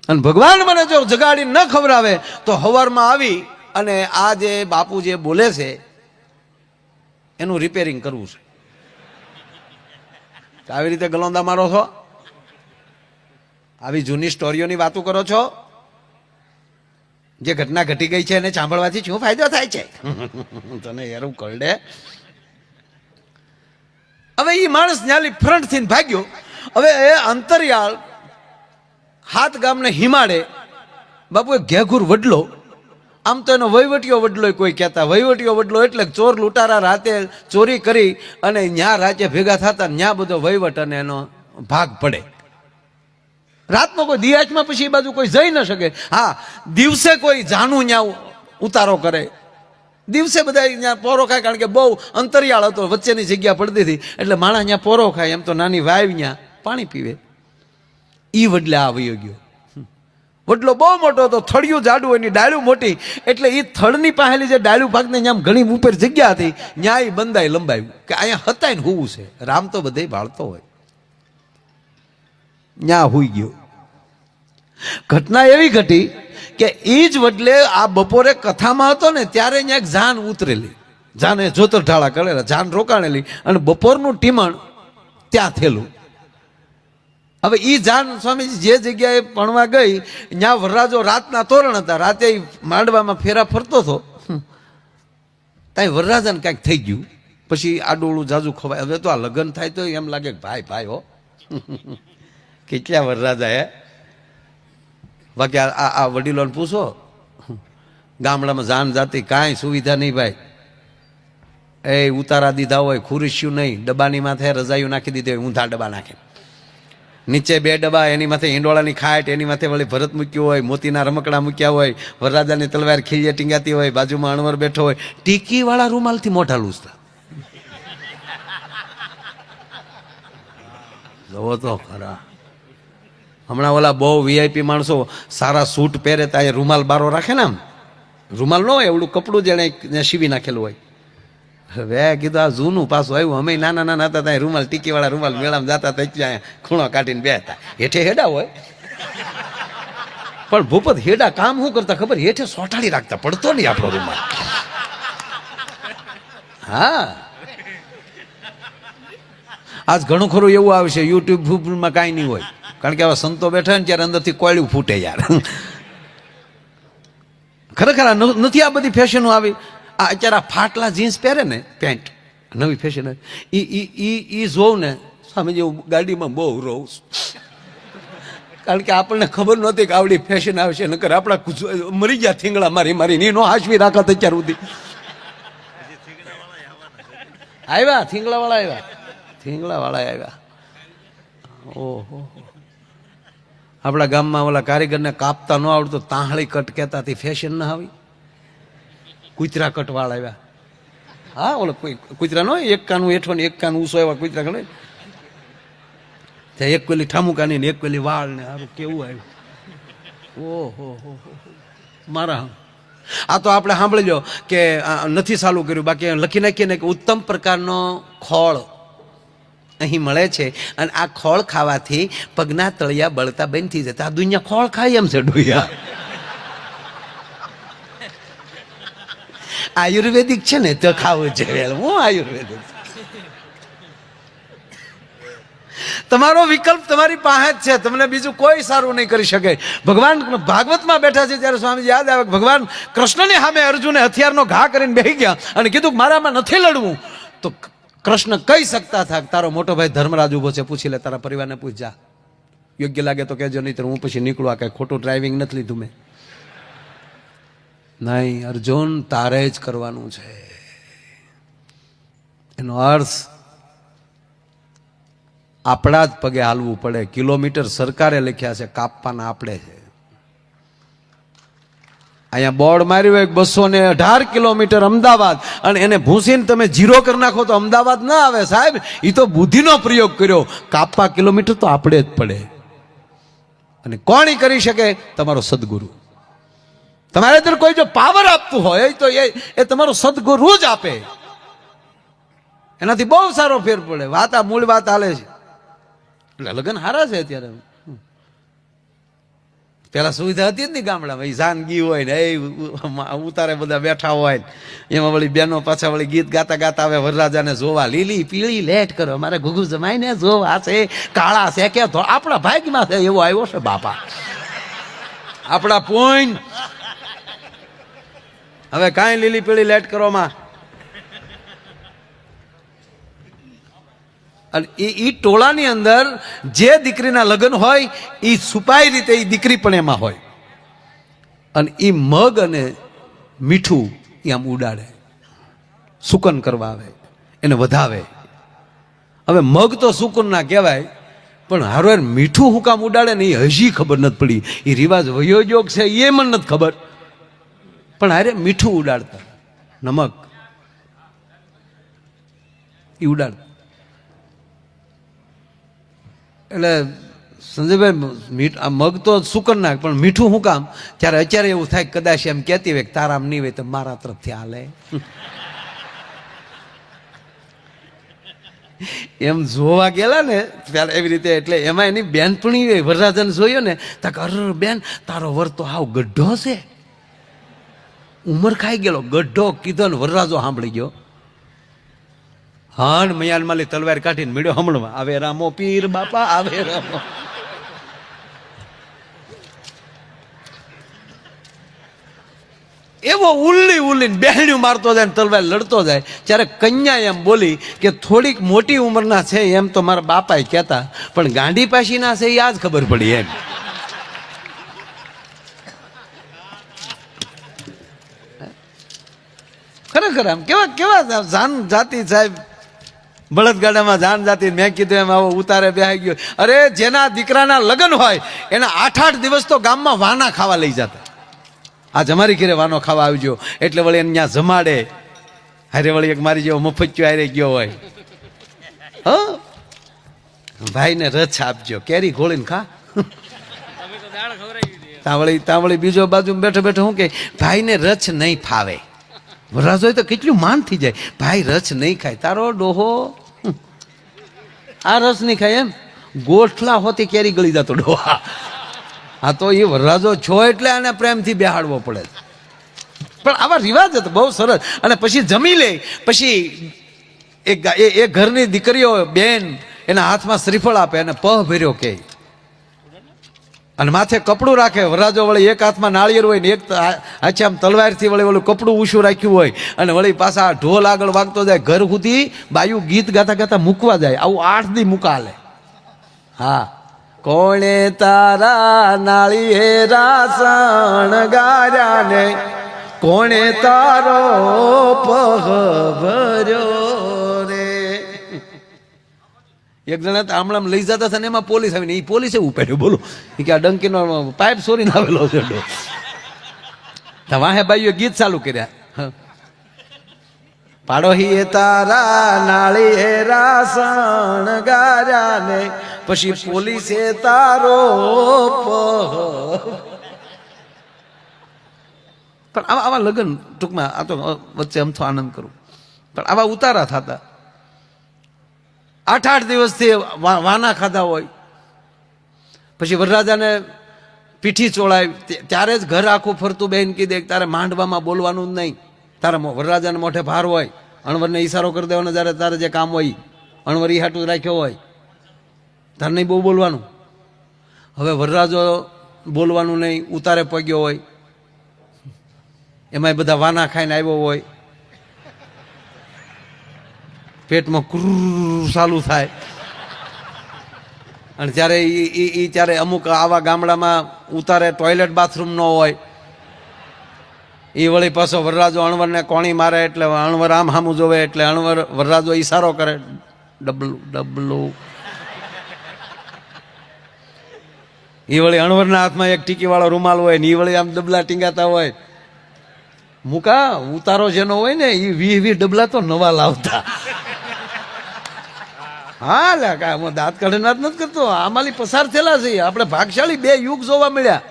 અને ભગવાન મને જો જગાડી ન ખવડાવે તો હવારમાં આવી અને આ જે બાપુ જે બોલે છે એનું રિપેરિંગ કરવું છે. આવી રીતે ગલોંદા મારો છો, આવી જૂની સ્ટોરીઓની વાતો કરો છો. જે ઘટના ઘટી ગઈ છે એને સાંભળવાથી શું ફાયદો થાય છે? તને યારું કરડે. હવે એ માણસ ન્યાલી ફ્રન્ટ થઈને ભાગ્યો. હવે એ અંતરિયાળ હાથ ગામને હિમાડે બાપુ ઘેઘુર વડલો, આમ તો એનો વહીવટીયો વડલો કોઈ કહેતા. વહીવટીયો વડલો એટલે ચોર લૂંટારા રાતે ચોરી કરી અને ન્યા રાજ્ય ભેગા થતા, ન્યા બધો વહીવટ અને એનો ભાગ પડે. રાતનો કોઈ દિયાચમાં પછી એ બાજુ કોઈ જઈ ન શકે. હા, દિવસે કોઈ જાનું ન્યા ઉતારો કરે, દિવસે બધા ત્યાં પોરો ખાય, કારણ કે બહુ અંતરિયાળ હતો, વચ્ચેની જગ્યા પડતી હતી એટલે માણસ ત્યાં પોરો ખાય. એમ તો નાની વાવ ત્યાં પાણી પીવે. ઈ વડલે આ વયો ગયો. વડલો બહુ મોટો હતો, થળિયું જાડું, એની ડાળું મોટી, એટલે એ થળની પાસેલી જે ડાળું ભાગને ત્યાં ઘણી ઉપર જગ્યા હતી, ત્યાં એ બંધાઈ લંબાવ્યું કે અહીંયા હતા ને હોવું છે. રામ તો બધે ભાળતો હોય, ત્યાં હુઈ ગયો. ઘટના એવી ઘટી કે એ જ વડલે આ બપોરે કથામાં હતો ને ત્યારે અહીંયા એક જાન ઉતરેલી, જાને જોતર ઢાળા કરેલા, જાન રોકાણેલી અને બપોરનું ટીમણ ત્યાં થયેલું. હવે એ જાન સ્વામીજી જે જગ્યાએ ભણવા ગઈ ત્યાં વરરાજો રાતના તોરણ હતા, રાતે માંડવામાં ફેરા ફરતો હતો, ત્યાં વરરાજાને કાંઈક થઈ ગયું. પછી આડોળું જાજુ ખવાય. હવે તો આ લગ્ન થાય તો એમ લાગે કે ભાઈ ભાઈ હો કેટલા વરરાજા હે. બાકી આ વડીલોને પૂછો, ગામડામાં જાન જાતી કાંઈ સુવિધા નહીં ભાઈ. એ ઉતારા દીધા હોય, ખુરશિયું નહીં, ડબ્બાની માથે રજાયું નાખી દીધી હોય, ઊંધા ડબ્બા નાખે, નીચે 2 ડબ્બા, એની માથે ઈંડોળાની ખાટ, એની માથે વળી ભરત મૂક્યું હોય, મોતીના રમકડા મૂક્યા હોય, વરરાજાની તલવાર ખીલીએ ટીંગાતી હોય, બાજુમાં અણવર બેઠો હોય, ટીકીવાળા રૂમાલથી મોઢા લૂછતા. જોવો તો ખરા. હમણાં ઓલા બહુ વીઆઈપી માણસો સારા સૂટ પહેરે તો એ રૂમાલ બારો રાખે ને, આમ રૂમાલ ન હોય એવડું કપડું જેને સીવી નાખેલું હોય. હવે કીધું આ જૂનું પાછું આવ્યું. અમે નાના નાના હતા ત્યાં રૂમાલ, ટીકીવાળા રૂમાલ મેળામાં જતા હતા, ત્યાં ખૂણો કાઢીને બેહતા. હેઠે હેડા હોય પણ ભૂપત હેડા કામ શું કરતા ખબર? હેઠે સોટાડી રાખતા, પડતો નહીં આપણો રૂમાલ. હા, આજ ઘણું ખરું એવું આવશે યુટ્યુબમાં કાંઈ નહીં હોય, કારણ કે આવા સંતો બેઠા ને ત્યારે અંદરથી કોયડું ફૂટે યાર. ખરેખર નથી આ બધી ફેશનો આવી. આ અત્યારે આ ફાટલા જીન્સ પહેરે ને, પેન્ટ નવી ફેશન, ઈ જોઉં ને સ્વામીજી હું ગાડીમાં બહુ રહું, કારણ કે આપણને ખબર નહોતી કે આવડી ફેશન આવશે. નકર આપણા મરી ગયા થીંગડા મારી મારી નો હાશવી રાખત અત્યાર સુધી. આવ્યા થીંગડાવાળા, આવ્યા થીંગડાવાળા આવ્યા. ઓહો, આપણા ગામમાં ઓલા કારીગરને કાપતા ન આવડતું, તાહળી કટ કહેતા, ફેશન ના આવી. કૂતરા કટવાળ આવ્યા. હા, ઓલો કૂતરા નો એક કાનું હેઠો ને એક કાનું ઊંસો, એવા કૂતરા ગણે. એક પેલી ઠામુકાની ને એક પેલી વાળ ને, સારું કેવું આવ્યું. ઓહો મારા. આ તો આપણે સાંભળી લો કે નથી ચાલુ કર્યું, બાકી લખી નાખીએ ને કે ઉત્તમ પ્રકારનો ખોળ અહીં મળે છે અને આ ખોળ ખાવાથી પગના તળિયા બળતા બંધ થઈ જતા. આ દુનિયા ખોળ ખાય એમ છે ડોયા. આયુર્વેદિક છે ને તો ખાવું જોઈએ. હું આયુર્વેદિક, તમારો વિકલ્પ તમારી પાસે જ છે, તમને બીજું કોઈ સારું નહીં કરી શકે. ભગવાન ભાગવતમાં બેઠા છે ત્યારે સ્વામીજી યાદ આવે ભગવાન કૃષ્ણની સામે અર્જુને હથિયારનો ઘા કરીને બેસી ગયા અને કીધું કે મારામાં નથી લડવું. તો કૃષ્ણ કહી શકતા હતા તારો મોટો ભાઈ ધર્મરાજ ઉભો છે, પૂછી લે, તારા પરિવારને પૂછ જા, યોગ્ય લાગે તો કહેજો, નહીં તો હું પછી નીકળું. આ કઈ ખોટું ડ્રાઇવિંગ નથી લીધું મેં. નહીં અર્જુન, તારે જ કરવાનું છે. એનો અર્થ આપણા જ પગે હાલવું પડે. કિલોમીટર સરકારે લખ્યા છે, કાપવાના આપણે છે. અહીંયા બોર્ડ માર્યું હોય 218 કિલોમીટર અમદાવાદ, અને એને ભૂસીને તમે 0 કરી નાખો તો અમદાવાદ ના આવે સાહેબ. એ તો બુદ્ધિનો પ્રયોગ કર્યો. કાપવા કિલોમીટર તો આપણે જ પડે. અને કોણ કરી શકે? તમારો સદગુરુ. તમારે અંદર કોઈ જો પાવર આપતું હોય તો એ તમારો સદગુરુ જ આપે. એનાથી બહુ સારો ફેર પડે. વાત આ મૂળ વાત હાલે છે એટલે લગ્ન હારા છે અત્યારે. પેલા સુવિધા હતી જ નહીં ગામડામાં, એ જાનગી હોય ને એ ઉતારે બધા બેઠા હોય ને એમાં વળી બેનો પાછા વળી ગીત ગાતા ગાતા આવે વરરાજાને જોવા, લીલી પીળી લેટ કરો મારે ઘુઘુ જમાઈને જોવા છે, કાળા છે કે આપણા ભાગમાં છે એવો આવ્યો છે બાપા આપણા પોઈન્ટ. હવે કાંઈ લીલી પીળી લેટ કરવામાં. અને એ ટોળાની અંદર જે દીકરીના લગ્ન હોય એ છુપાઈ રીતે એ દીકરી પણ એમાં હોય, અને એ મગ અને મીઠું એ આમ ઉડાડે, સુકન કરવા આવે, એને વધાવે. હવે મગ તો સુકન ના કહેવાય, પણ હારો મીઠું હું કામ ઉડાડે ને એ હજી ખબર નથી પડી. એ રિવાજ વયોજોગ છે એ મને નથી ખબર, પણ હારે મીઠું ઉડાડતા, નમક એ ઉડાડતા. એટલે સંજયભાઈ આ મગ તો સુકન નાખ, પણ મીઠું શું કામ? ત્યારે અત્યારે એવું થાય કદાચ એમ કહેતી હોય કે તારામ નહીં હોય તો મારા તરફથી હાલે એમ જોવા ગયેલા ને ત્યારે એવી રીતે. એટલે એમાં એની બેનપણી વરરાજાને જોયો ને તો અર બેન તારો વર તો હાવ ગઢો છે, ઉંમર ખાઈ ગયેલો ગઢો કીધો ને વરરાજો સાંભળી ગયો. હાન મયાન માલી તલવાર કાઢીને મળ્યો હમણાં, આવે રામો પીર બાપા આવે રામો. એવો ઉલ્લી ઉલ્લીને બહેણ્યું મારતો જાય ને તલવાર લડતો જાય. ત્યારે કન્યા એમ બોલી કે થોડીક મોટી ઉંમરના છે એમ તો મારા બાપાએ કહેતા, પણ ગાંડી પાસીના છે એ આજ ખબર પડી એમ. ખરેખર આમ કેવા કેવા જાન જાતિ સાહેબ, બળદગાડામાં જાન જાતિ. મેં કીધું એમ આવો ઉતારે બેહાઈ ગયો. અરે જેના દીકરાના લગ્ન હોય એના 8-8 દિવસ તો ગામમાં વાના ખાવા લઈ જતા. આજ અમારી ઘરે વાનો ખાવા આવજો એટલે વળી એને ત્યાં જમાડે. હારે વળી એક મારી જેવો મફચ્યો હારે ગયો હોય, હ ભાઈને રચ આપજો, કેરી ઘોળીને ખા. ત્યાં વળી બીજો બાજુ બેઠો બેઠો શું કે ભાઈને રચ નહીં ફાવે. વરરાજો તો કેટલું માન થઈ જાય, ભાઈ રસ નહીં ખાય. તારો ડોહો આ રસ નહીં ખાય એમ ગોઠલા હોતી કેરી ગળી જતો ડોહા. હા તો એ વરરાજો છો એટલે આને પ્રેમથી બેહાડવો પડે. પણ આવા રિવાજ હતો બહુ સરસ. અને પછી જમી લે, પછી એ ઘરની દીકરીઓ બેન એના હાથમાં શ્રીફળ આપે અને પહ ભર્યો કે, અને માથે કપડું રાખે. વરરાજો વળી એક હાથમાં નાળિયેર હોય ને એક હાથે આમ તલવારથી વળી ઓલું કપડું ઊંચું રાખ્યું હોય, અને વળી પાછા ઢોલ આગળ વાગતો જાય. ઘર સુધી બાયું ગીત ગાતા ગાતા મૂકવા જાય. આવું 8 દી મુકાલે. હા, કોણે તારા નાળિયેરા શણગાર્યા ને, કોણે તારો પહ ભર્યો રે. એક જણા આમળામ લઈ જતા હતા ને એમાં પોલીસ આવીને એ પોલીસે ઉપાડ્યો. બોલો કે આ ડંકીનો પાઇપ સોરીને આવેલો છે. વાહે બાઈઓ ગીત ચાલુ કર્યા, પાડોહી તારા નાળિયેરા શણગાર્યા ને, પછી પોલીસે તારો પહ. પણ આવા લગ્ન ટૂંકમાં આ તો વચ્ચે અમથો આનંદ કરું, પણ આવા ઉતારા થતા. 8-8 દિવસથી વાના ખાધા હોય. પછી વરરાજાને પીઠી ચોળાય ત્યારે જ ઘર આખું ફરતું બહેન કીધે તારે માંડવામાં બોલવાનું જ નહીં. તારે વરરાજાને મોઢે ભાર હોય, અણવરને ઈશારો કરી દેવાનો. જ્યારે તારે જે કામ હોય અણવર ઈ હાટું રાખ્યો હોય, તારે નહીં બહુ બોલવાનું. હવે વરરાજો બોલવાનું નહીં, ઉતારે પગ્યો હોય, એમાંય બધા વાના ખાઈને આવ્યો હોય, પેટમાં ક્રૂ ચાલુ થાય. અને ત્યારે એ ત્યારે અમુક આવા ગામડામાં ઉતારે ટોયલેટ બાથરૂમ ન હોય. એ વળી પાછો વરરાજો અણવરને કોણી મારે એટલે અણવર આમ સામું જોવે એટલે અણવર વરરાજો ઈશારો કરે, ડબલું ડબલું. એ વળી અણવરના હાથમાં એક ટીકીવાળો રૂમાલ હોય ને એ વળી આમ ડબલા ટીંગાતા હોય. મુકા ઉતારો જેનો હોય ને એ 20 ડબલા તો નવા લાવતા. હા લે દાંત કાઢીને વાત નથી કરતો, આમાંથી પસાર થયેલા છે આપણે. ભાગશાળી 2 યુગ જોવા મળ્યા.